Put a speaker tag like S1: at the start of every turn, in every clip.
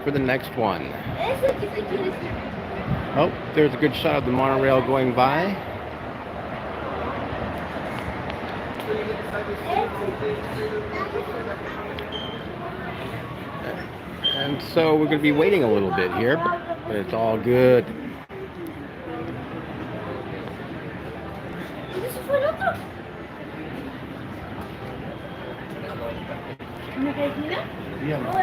S1: for the next one. Oh, there's a good shot of the monorail going by. And so we're going to be waiting a little bit here, but it's all good. Yeah.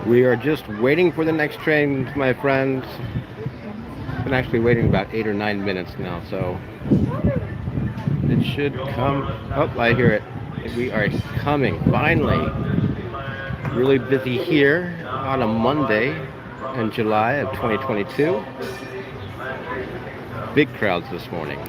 S1: We are just waiting for the next train, my friends. Been actually waiting about 8 or 9 minutes now, so it should come. Oh, I hear it. We are coming, finally. Really busy here on a Monday in July of 2022. Big crowds this morning.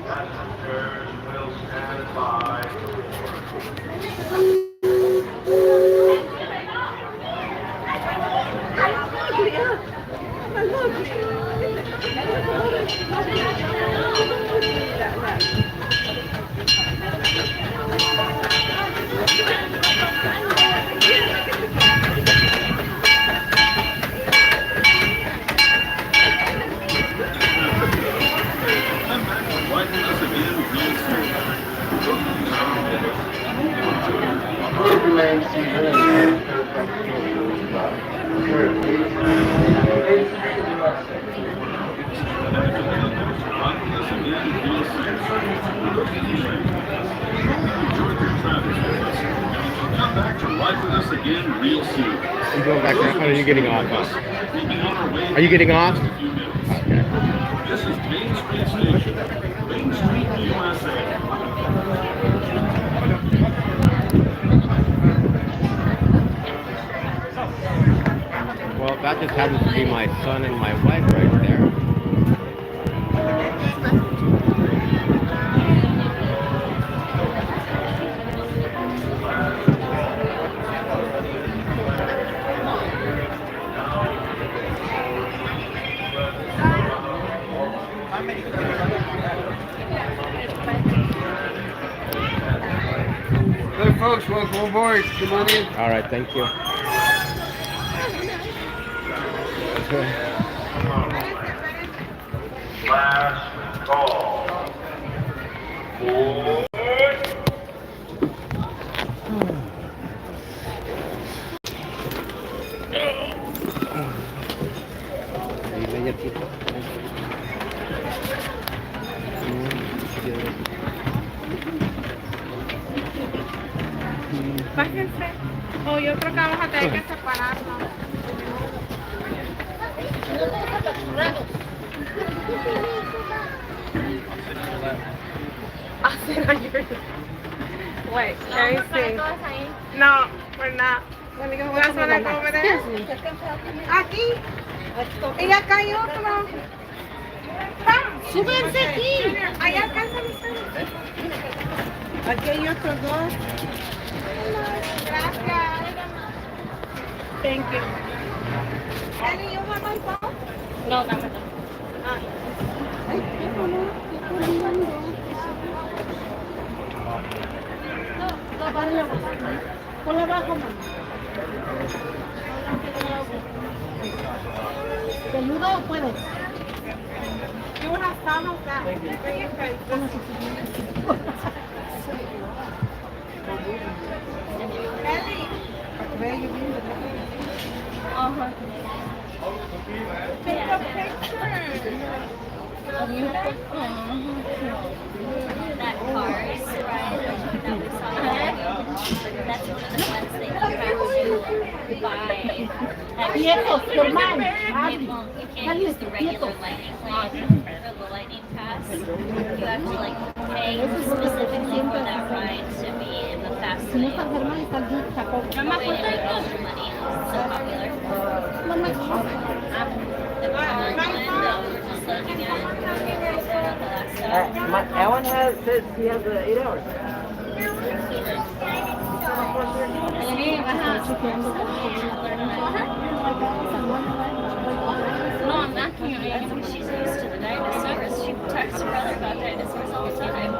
S2: Come back to ride with us again real soon.
S1: You going back there? Are you getting off? Are you getting off? Okay.
S2: This is Main Street Station, Main Street, USA.
S1: Well, that just happens to be my son and my wife right there.
S3: Good folks, welcome aboard. Come on in.
S1: All right, thank you.
S2: Last call.
S4: Bájense. Oh, yo creo que vamos a tener que separarnos. Wait, let me see. No, we're not. That's what I go over there. Aquí. Y acá hay otro. Súbense aquí. Allá alcanzan ustedes. Aquí hay otros dos. Gracias. Thank you. Ellie, you want my phone? No, dame. Ay, qué bueno. Ponla abajo, mamá. ¿Te ayudo o puedes? You have some of that. Ellie. Uh-huh. Take a picture. That cars ride that we saw, that's one of the ones that you have to buy. You can't use the regular lightning lane or the lightning pass. You have to like pay specifically for that ride to be in the fast lane. Way to make extra money. It's so popular. The Tomorrowland that we were just looking at.
S5: Alan says he has 8 hours.
S4: No, I'm not kidding. She's used to the dinosaurs. She talks to her brother about dinosaurs all the time.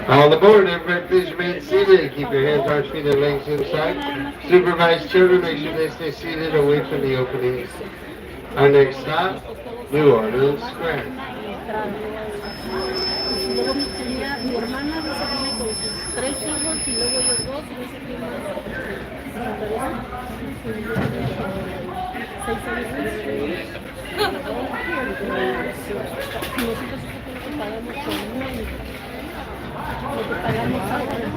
S3: All aboard, everybody, please remain seated. Keep your hands, arms, feet, and legs inside. Supervise children, make sure they stay seated away from the openings. Our next stop, New Orleans Square.
S6: Mi hermana dice que viene con sus 3 hijos y luego ellos 2 y dice que más. 6 años. Nosotros pagamos con uno y lo que pagamos ahora.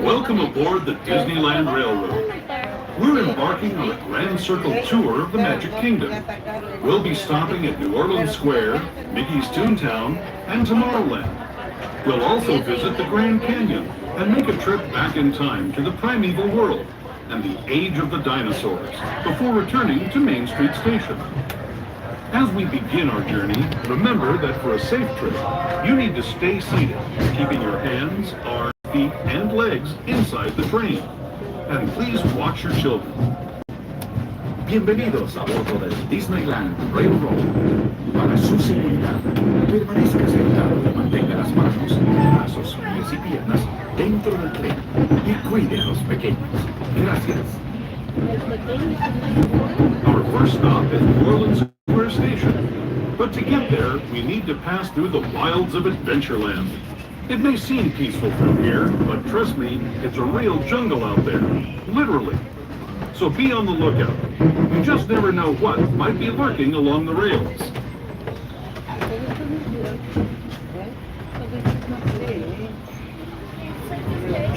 S2: Welcome aboard the Disneyland Railroad. We're embarking on a Grand Circle tour of the Magic Kingdom. We'll be stopping at New Orleans Square, Mickey's Toontown, and Tomorrowland. We'll also visit the Grand Canyon and make a trip back in time to the primeval world and the age of the dinosaurs before returning to Main Street Station. As we begin our journey, remember that for a safe trip, you need to stay seated, keeping your hands, arms, feet, and legs inside the train. And please watch your children.
S7: Bienvenidos a bordo del Disneyland Railroad. Para su seguridad, permanezca sentado y mantenga las manos, brazos, pies y piernas dentro del tren y cuide a los pequeños. Gracias.
S2: Our first stop is New Orleans Square Station. But to get there, we need to pass through the wilds of Adventureland. It may seem peaceful from here, but trust me, it's a real jungle out there. Literally. So be on the lookout. You just never know what might be lurking along the rails.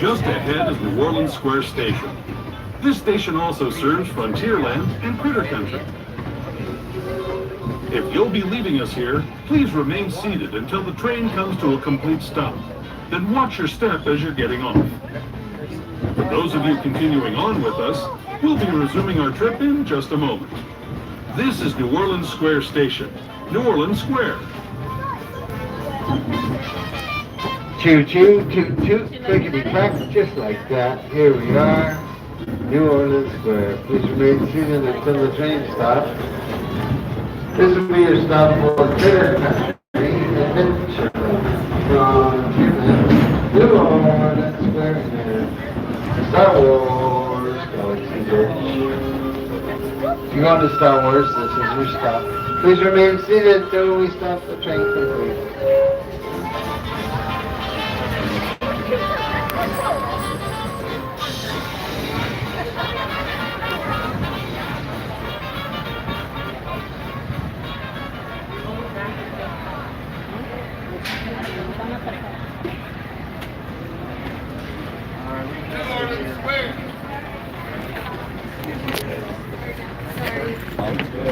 S2: Just ahead is New Orleans Square Station. This station also serves Frontierland and Critter Country. If you'll be leaving us here, please remain seated until the train comes to a complete stop. Then watch your step as you're getting off. For those of you continuing on with us, we'll be resuming our trip in just a moment. This is New Orleans Square Station, New Orleans Square.
S3: Choo choo, toot toot, clickety clack, just like that. Here we are, New Orleans Square. Please remain seated until the train stops. This will be your stop for Critter Country Adventureland. Frontierland, New Orleans Square, and Star Wars Galaxy Edge. If you're going to Star Wars, this is your stop. Please remain seated until we stop the train completely.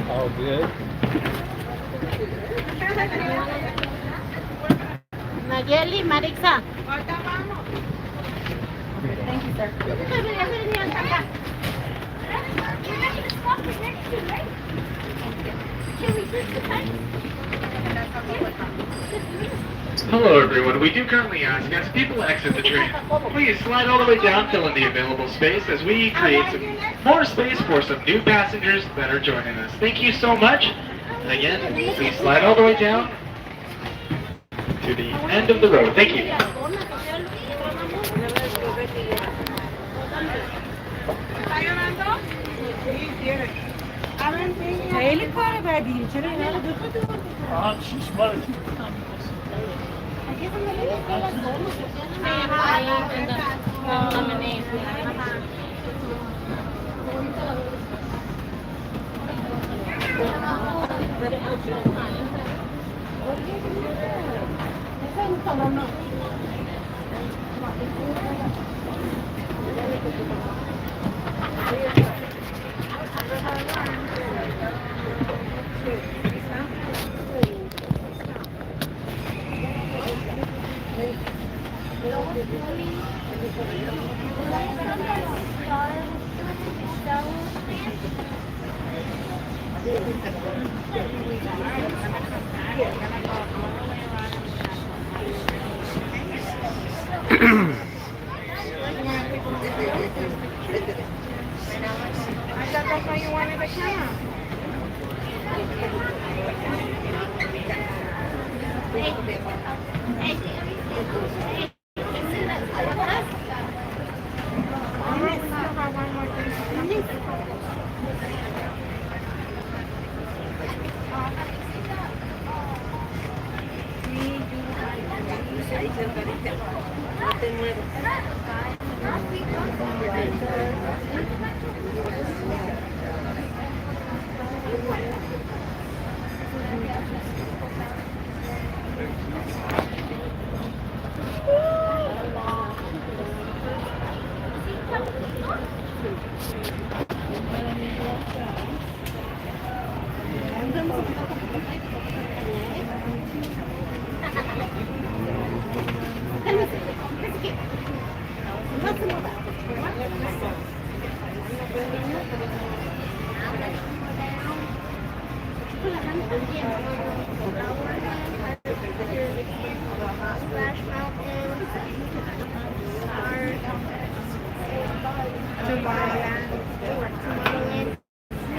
S1: All good.
S6: Now Nayeli, Marixa. Thank you, sir.
S8: Hello everyone, we do currently ask as people exit the train, please slide all the way down, fill in the available space as we create some more space for some new passengers that are joining us. Thank you so much. And again, please slide all the way down to the end of the road. Thank you.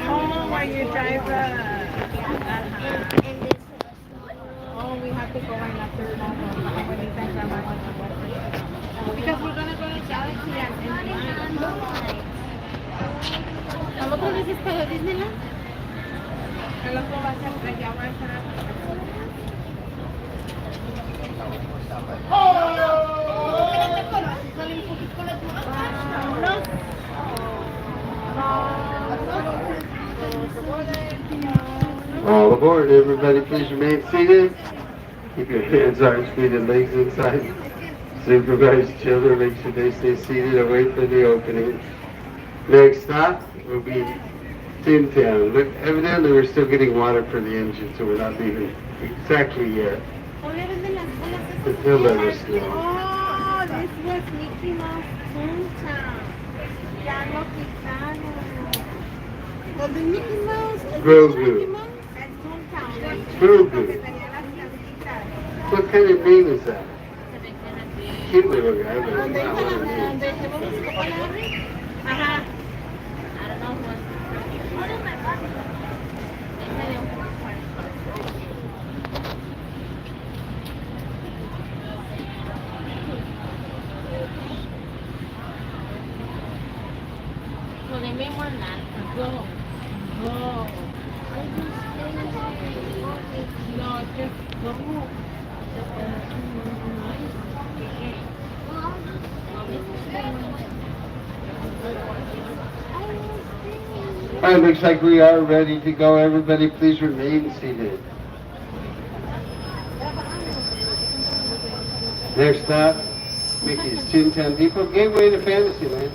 S6: Oh, when you drive oh, we have to go right after that when you drive because we're gonna go to Galaxy and ¿al otro vez es para Disneyland? El otro va a ser allá, va a ser
S3: All aboard, everybody, please remain seated. Keep your hands, arms, feet, and legs inside. Supervise children, make sure they stay seated and wait for the opening. Next stop will be Toontown. Look, evidently we're still getting water for the engine, so we're not leaving exactly yet. But they'll let us know.
S6: Oh, this was Mickey Mouse Toontown. Ya lo quitaron. Donde Mickey Mouse es
S3: Grogu.
S6: Toontown.
S3: Grogu. What kind of name is that? Cute little guy, but it's not one of these.
S6: Ajá. Well, they made more than that. Go. Go. No, just go.
S3: All right, looks like we are ready to go. Everybody, please remain seated. Next stop, Mickey's Toontown Depot, gateway to Fantasyland.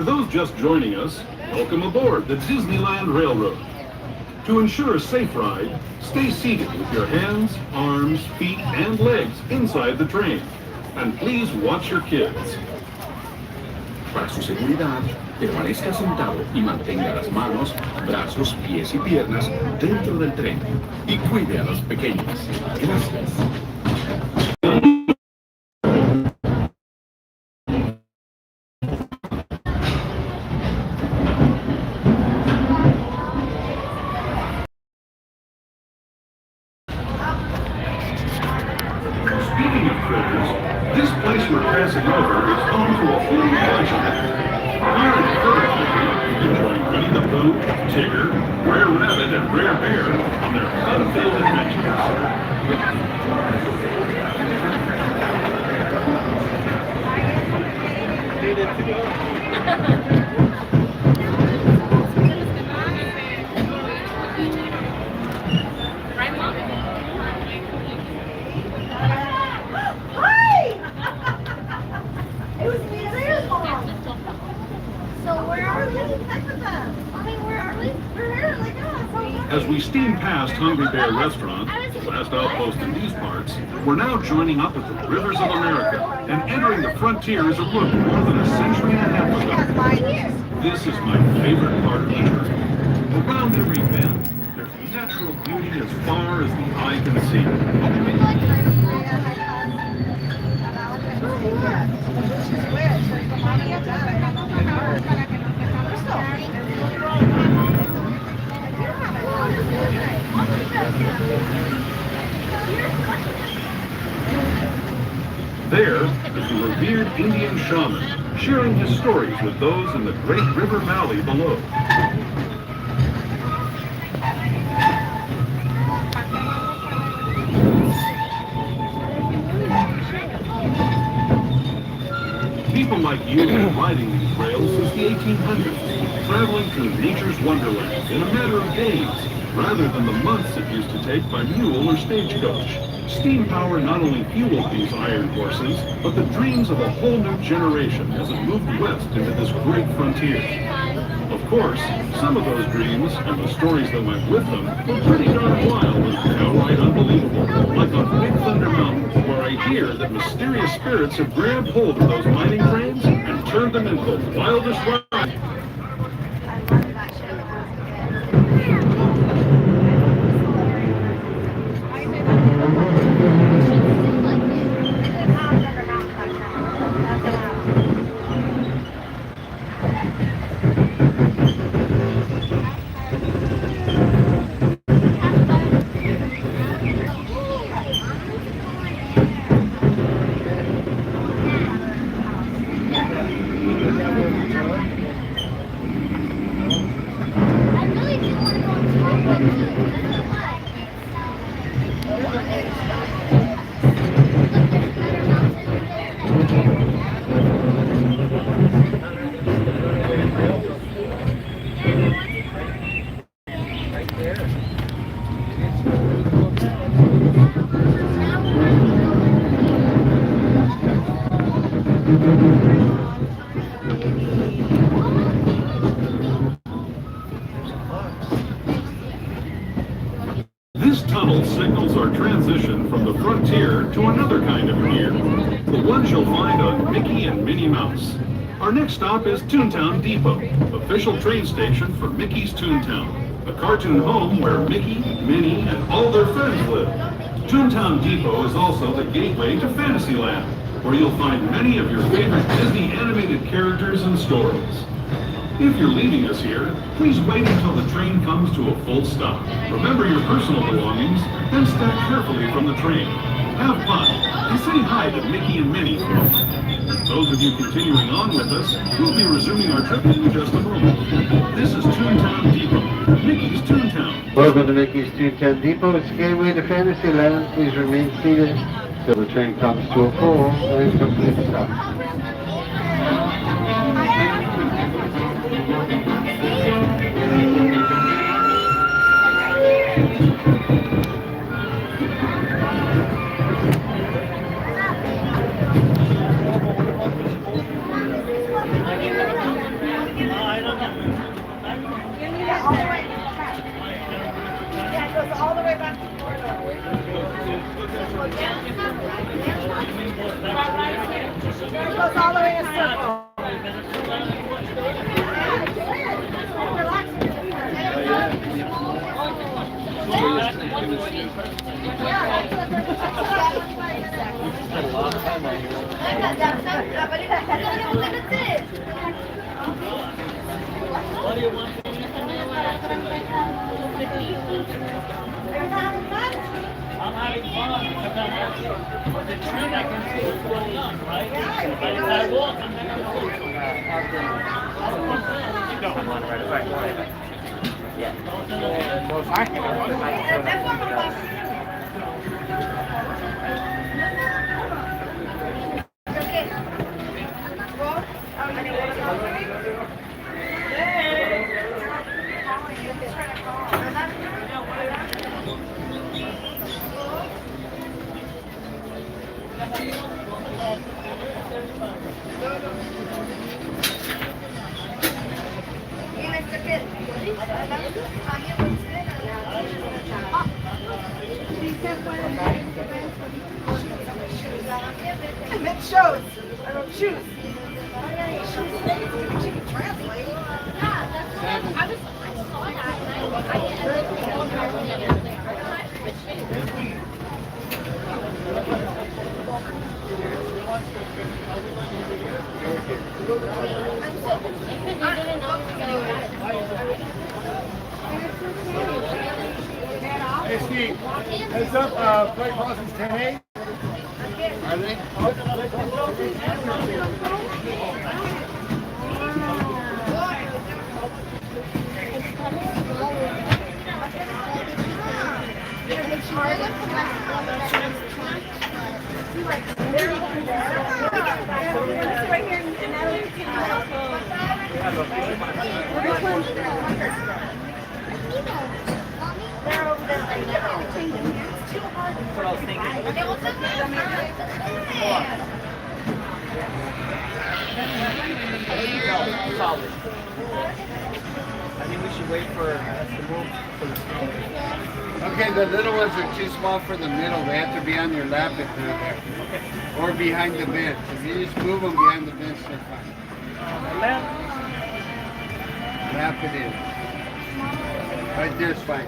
S2: To those just joining us, welcome aboard the Disneyland Railroad. To ensure a safe ride, stay seated with your hands, arms, feet, and legs inside the train. And please watch your kids.
S7: Para su seguridad, permanezca sentado y mantenga las manos, brazos, pies y piernas dentro del tren. Y cuide a los pequeños. Gracias.
S2: Speaking of critters, this place we're passing over is home to a whole bunch of them. Here in Philadelphia, you can join Winnie the Pooh, Tigger, Brer Rabbit, and Brer Bear on their fun-filled
S6: It was me and Rita's mom. So where are we? Okay, where are we? We're here, like, oh,
S2: As we steam past Hungry Bear Restaurant, the last outpost in these parts, we're now joining up at the Rivers of America and entering the frontiers of look more than a century and a half ago. This is my favorite part of the journey. Around every bend, there's natural beauty as far as the eye can see. There is the revered Indian shaman, sharing his stories with those in the great river valley below. People like you have been riding these rails since the 1800s, traveling through nature's wonderland in a matter of days, rather than the months it used to take by mule or stagecoach. Steam power not only fueled these iron horses, but the dreams of a whole new generation as it moved west into this great frontier. Of course, some of those dreams and the stories that went with them were pretty darn wild and downright unbelievable, like on Big Thunder Mountain, where I hear that mysterious spirits have grabbed hold of those mining trains and turned them into the wildest ride. This tunnel signals our transition from the frontier to another kind of gear, the ones you'll find on Mickey and Minnie Mouse. Our next stop is Toontown Depot, official train station for Mickey's Toontown, a cartoon home where Mickey, Minnie, and all their friends live. Toontown Depot is also the gateway to Fantasyland, where you'll find many of your favorite Disney animated characters and stories. If you're leaving us here, please wait until the train comes to a full stop. Remember your personal belongings and step carefully from the train. Have fun and say hi to Mickey and Minnie for us. Those of you continuing on with us, we'll be resuming our trip in just a moment. This is Toontown Depot, Mickey's Toontown.
S3: Welcome to Mickey's Toontown Depot. It's gateway to Fantasyland. Please remain seated till the train comes to a full and complete stop.
S6: goes all the way in a circle.
S9: I'm having fun. But the train I can see is going up, right? But if I walk, I'm not going to go. I'm on right away. Yeah. Well, I can
S6: Shows. I don't choose. She can translate.
S3: Hey Steve, heads up, flight crossings 10A. Are they?
S9: Solid. I think we should wait for us to move for the snow.
S3: Okay, the little ones are too small for the middle. They have to be on your lap if they're there. Okay. Or behind the bench. If you just move them behind the bench, they're fine. Lap it in. Right there's fine.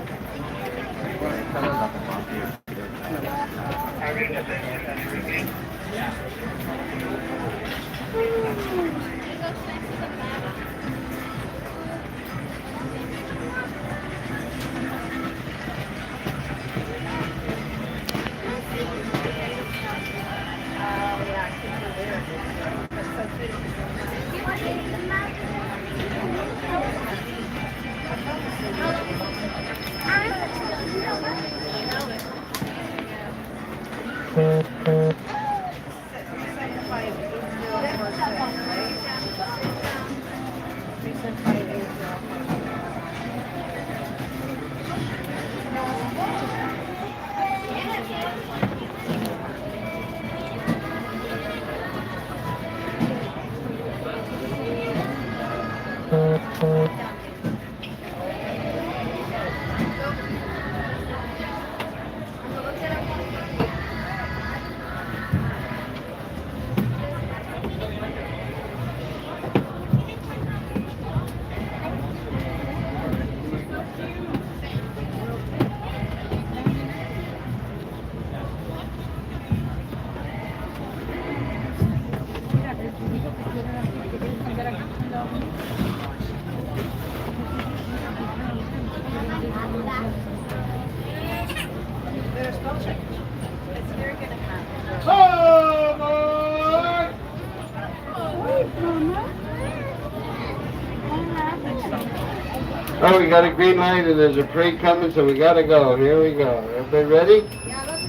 S3: Oh, we got a green light and there's a parade coming, so we gotta go. Here we go. Everybody ready?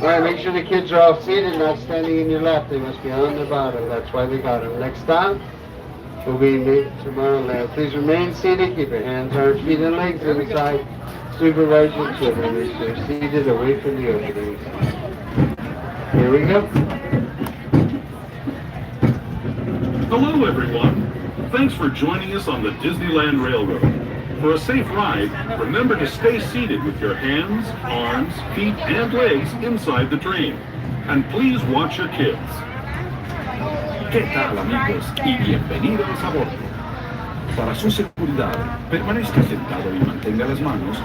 S3: All right, make sure the kids are all seated, not standing in your lap. They must be on the bottom. That's why we got them. Next stop will be Tomorrowland. Please remain seated. Keep your hands, arms, feet, and legs inside. Supervise your children as they're seated away from the openings. Here we go.
S2: Hello, everyone. Thanks for joining us on the Disneyland Railroad. For a safe ride, remember to stay seated with your hands, arms, feet, and legs inside the train. And please watch your kids.
S7: ¿Qué tal, amigos? Y bienvenidos a bordo. Para su seguridad, permanezca sentado y mantenga las manos,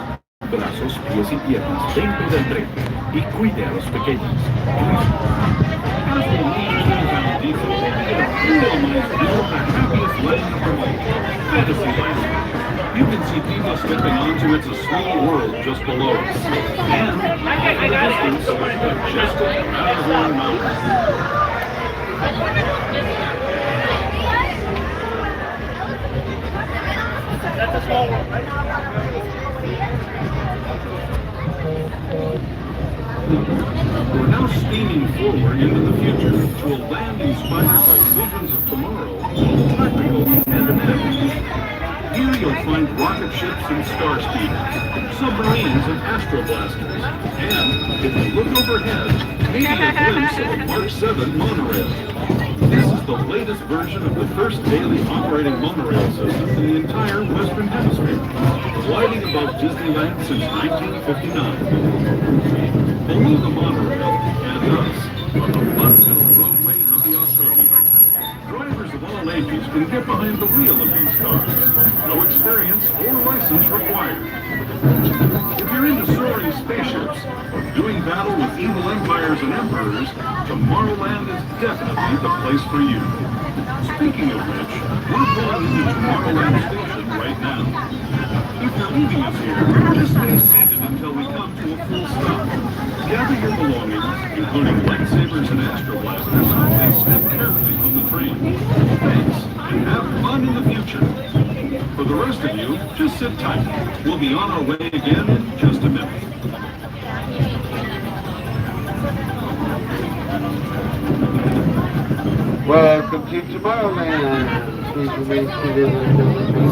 S7: brazos, pies y piernas dentro del tren y cuide a los pequeños.
S2: You can see people stepping onto It's a Small World just below us. And, in the distance, the majestic Matterhorn Mountains.
S9: That's a small one, right?
S2: We're now steaming forward into the future to a land inspired by visions of tomorrow, practical and inevitable. Here you'll find rocket ships and star speeders, submarines and astroblasters, and, if you look overhead, maybe a glimpse of a Mark 7 monorail. This is the latest version of the first daily operating monorail system in the entire Western Hemisphere, gliding above Disneyland since 1959. Below the monorail and us are the fun-filled roadways of the Australian. Drivers of all ages can get behind the wheel of these cars. No experience or license required. If you're into soaring spaceships or doing battle with evil empires and emperors, Tomorrowland is definitely the place for you. Speaking of which, we're pulling into Tomorrowland Station right now. If you're leaving us here, just stay seated until we come to a full stop. Gather your belongings, including lightsabers and astroblasters, and step carefully from the train. Thanks, and have fun in the future. For the rest of you, just sit tight. We'll be on our way again in just a minute.
S3: Welcome to Tomorrowland. Please remain seated until the train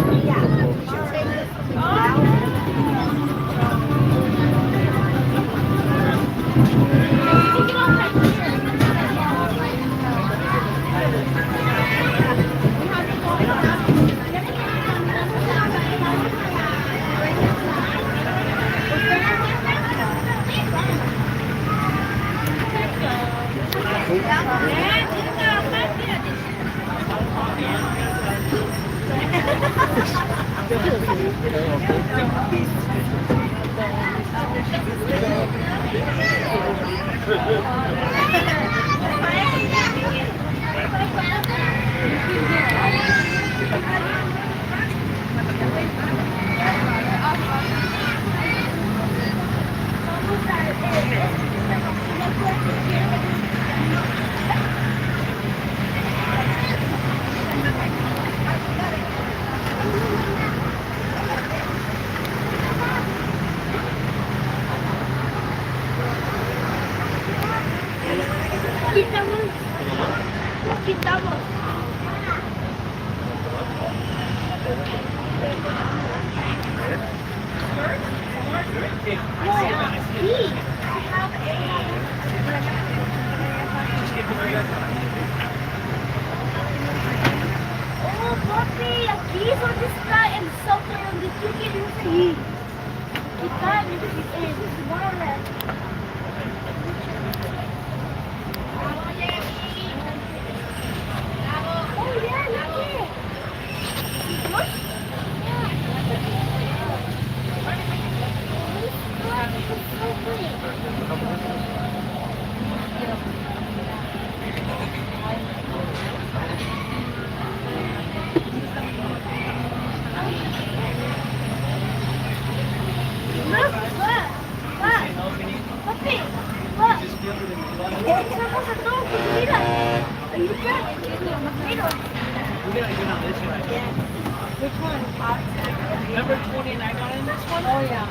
S9: Number 29 on this one? Oh, yeah.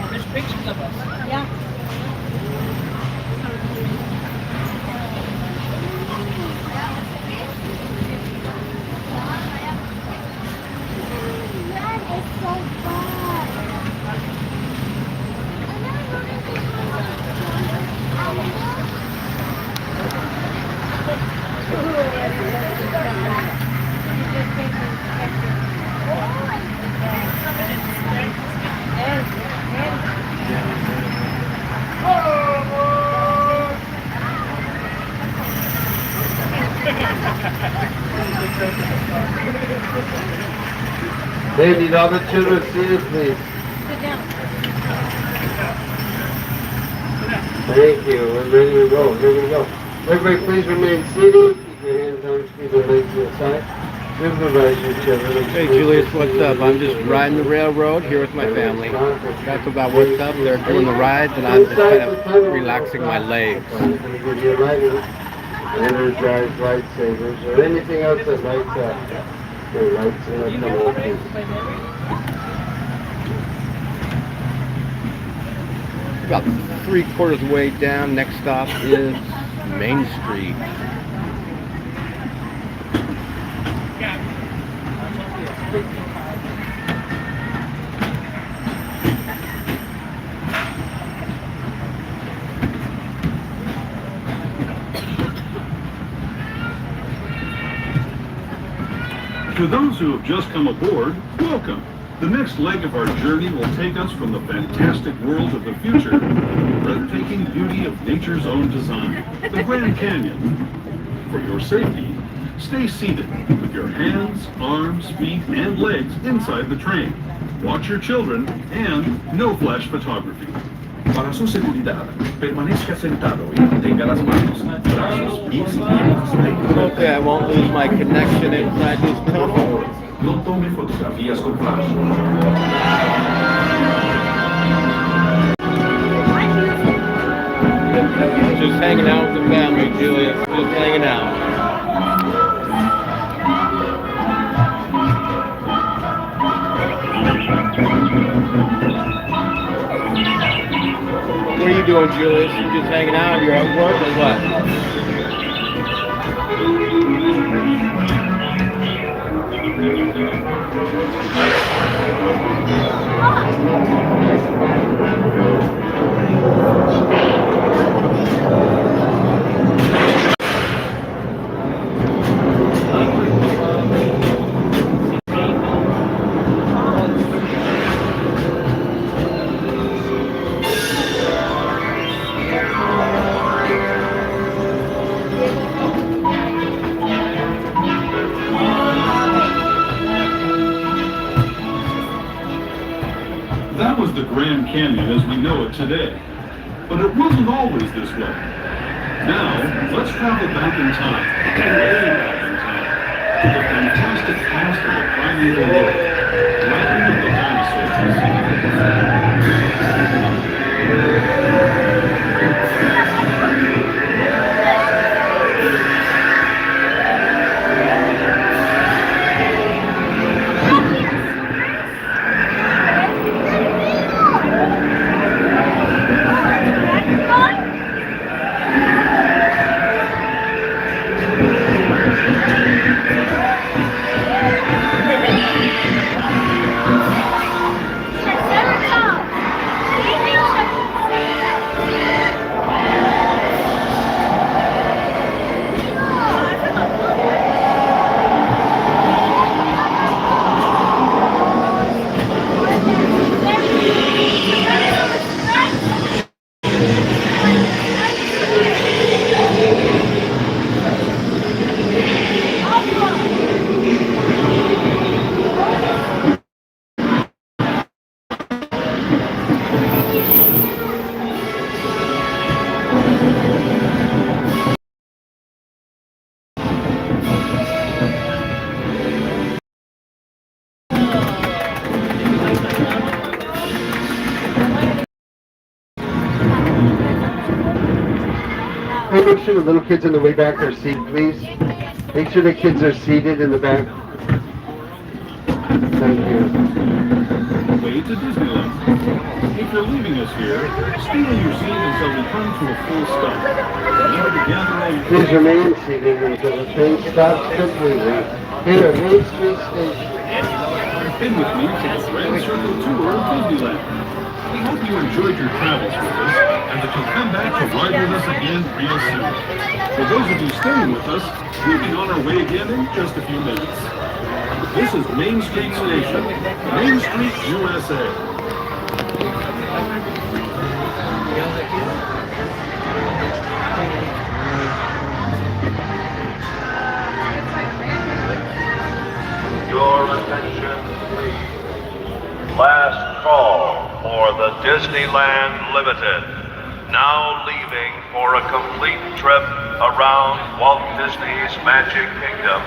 S9: There's pictures of us. Yeah.
S3: They need all the children seated, please.
S6: Sit down.
S3: Thank you. We're ready to go. Here we go. Everybody, please remain seated. Keep your hands on your feet and legs to the side. Supervise your children.
S1: Hey Julius, what's up? I'm just riding the railroad here with my family. That's about what's up. They're doing the rides and I'm just kind of relaxing my legs.
S3: I'm going to give you a light energized lightsabers or anything else that lights up. Okay, lights in the tunnel, please.
S1: About 3/4 way down. Next stop is Main Street.
S2: To those who have just come aboard, welcome. The next leg of our journey will take us from the fantastic world of the future to the breathtaking beauty of nature's own design, the Grand Canyon. For your safety, stay seated with your hands, arms, feet, and legs inside the train. Watch your children and no flash photography.
S7: Para su seguridad, permanezca sentado y mantenga las manos, brazos, pies y piernas dentro del
S1: Hopefully I won't lose my connection inside this tunnel.
S7: No tome fotografías con flash.
S1: Just hanging out with the family, Julius. Just hanging out. What are you doing, Julius? You just hanging out? You're at work or what?
S2: That was the Grand Canyon as we know it today. But it wasn't always this way. Now, let's travel back in time, way back in time, to the fantastic past of the primeval world, land of the
S3: Hey, make sure the little kids in the way back are seated, please. Make sure the kids are seated in the back. Thank you.
S2: way to Disneyland. If you're leaving us here, stay in your seat until we come to a full stop. Remember to gather all your
S3: Please remain seated until the train stops completely. Here at Main Street Station.
S2: In with me to the Grand Circle Tour of Disneyland. We hope you enjoyed your travels with us and that you'll come back to ride with us again real soon. For those of you staying with us, we'll be on our way again in just a few minutes. This is Main Street Station, Main Street, USA.
S10: the Disneyland Limited, now leaving for a complete trip around Walt Disney's Magic Kingdom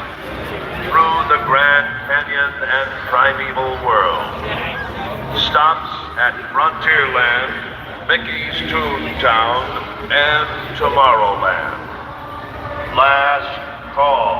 S10: through the Grand Canyon and Primeval World. Stops at Frontierland, Mickey's Toontown, and Tomorrowland. Last call.